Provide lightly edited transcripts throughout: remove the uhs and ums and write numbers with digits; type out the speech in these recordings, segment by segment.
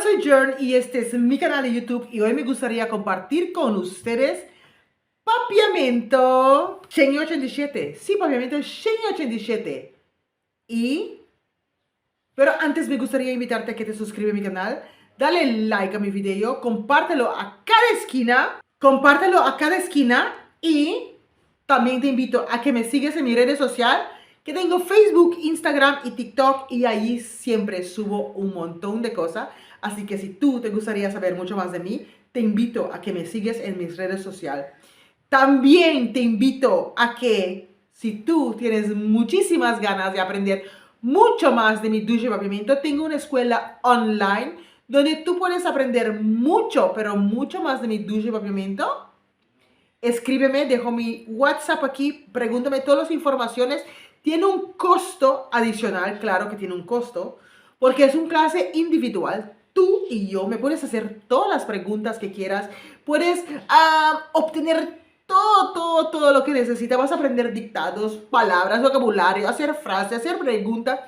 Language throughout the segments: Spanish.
soy Jern y este es mi canal de YouTube y hoy me gustaría compartir con ustedes papiamento 187. Sí, papiamento 187. Pero antes me gustaría invitarte a que te suscribas a mi canal, dale like a mi video, compártelo a cada esquina y también te invito a que me sigas en mis redes sociales, que tengo Facebook, Instagram y TikTok y ahí siempre subo un montón de cosas. Así que si tú te gustaría saber mucho más de mí, te invito a que me sigas en mis redes sociales. También te invito a que si tú tienes muchísimas ganas de aprender mucho más de mi ducha y papiamento, tengo una escuela online donde tú puedes aprender mucho, pero mucho más de mi ducha y papiamento. Escríbeme, dejo mi WhatsApp aquí, pregúntame todas las informaciones. Tiene un costo adicional, claro que tiene un costo, porque es una clase individual. Tú y yo me puedes hacer todas las preguntas que quieras, puedes obtener todo lo que necesitas. Vas a aprender dictados, palabras, vocabulario, hacer frases, hacer preguntas,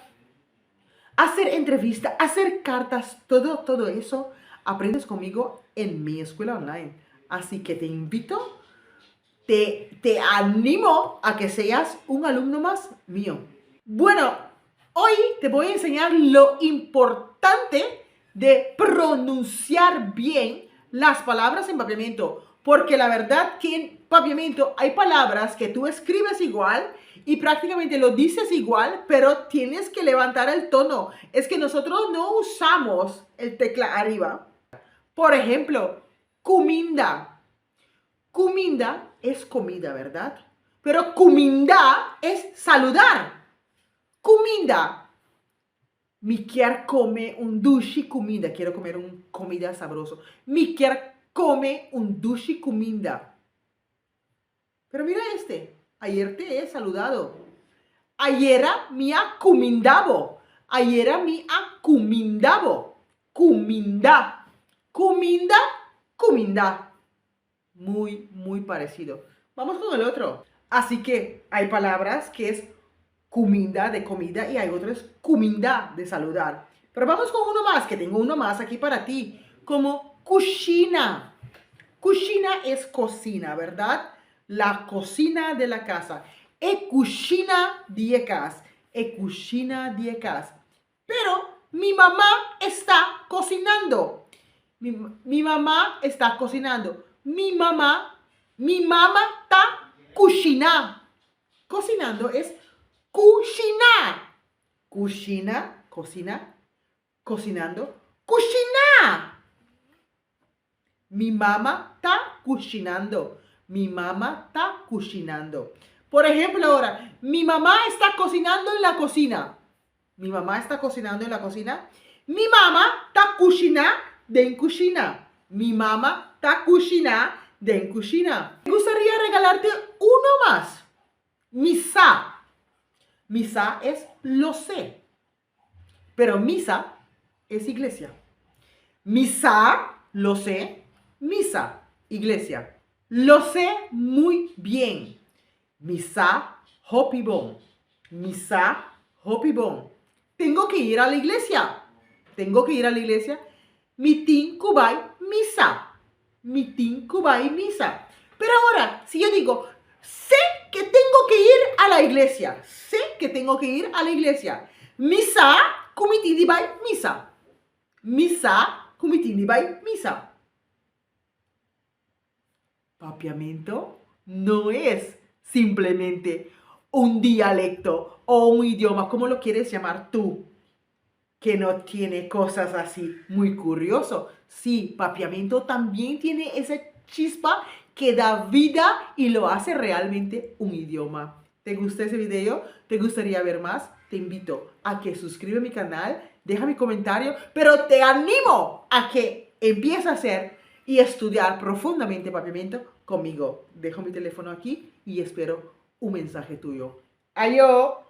hacer entrevistas, hacer cartas, todo eso aprendes conmigo en mi escuela online. Así que te invito. Te animo a que seas un alumno más mío. Bueno, hoy te voy a enseñar lo importante de pronunciar bien las palabras en papiamento. Porque la verdad que en papiamento hay palabras que tú escribes igual y prácticamente lo dices igual, pero tienes que levantar el tono. Es que nosotros no usamos el tecla arriba. Por ejemplo, cuminda. Cuminda es comida, ¿verdad? Pero cuminda es saludar. Cuminda. Mi quier come un dushi comida. Quiero comer un comida sabroso. Mi quier come un dushi comida. Pero mira este. Ayer te he saludado. Ayera mi acumindabo. Ayera mi acumindabo. Cuminda. Cuminda. Cuminda. Muy parecido. Vamos con el otro. Así que hay palabras que es cuminda de comida y hay otras cuminda de saludar. Pero vamos con uno más, que tengo uno más aquí para ti, como cucina. Cucina es cocina, ¿verdad? La cocina de la casa. E cucina die casa. E cucina die casa. Pero mi mamá está cocinando. Mi mamá está cocinando. Mi mamá está cocinando. Cocinando es cocinar. Cocina, cocina, cocinando, cocinar. Mi mamá está cocinando. Mi mamá está cocinando. Por ejemplo, ahora, mi mamá está cocinando en la cocina. Mi mamá está cocinando en la cocina. Mi mamá está cocinando en cocina. Mi mamá está cocinando en cocina. Me gustaría regalarte uno más. Misa. Misa es lo sé. Pero misa es iglesia. Misa, lo sé. Misa, iglesia. Lo sé muy bien. Misa, hopibon. Misa, hopibon. Tengo que ir a la iglesia. Tengo que ir a la iglesia. Mitin kubai misa. Mitin kubai misa. Pero ahora, si yo digo, sé que tengo que ir a la iglesia. Sé que tengo que ir a la iglesia. Misa, kumitini bai misa. Misa, kumitini bai misa. Papiamento no es simplemente un dialecto o un idioma, como lo quieres llamar tú, que no tiene cosas así muy curioso. Sí, papiamento también tiene esa chispa que da vida y lo hace realmente un idioma. ¿Te gustó ese video? ¿Te gustaría ver más? Te invito a que suscribas a mi canal, deja mi comentario, pero te animo a que empieces a hacer y estudiar profundamente papiamento conmigo. Dejo mi teléfono aquí y espero un mensaje tuyo. ¡Adiós!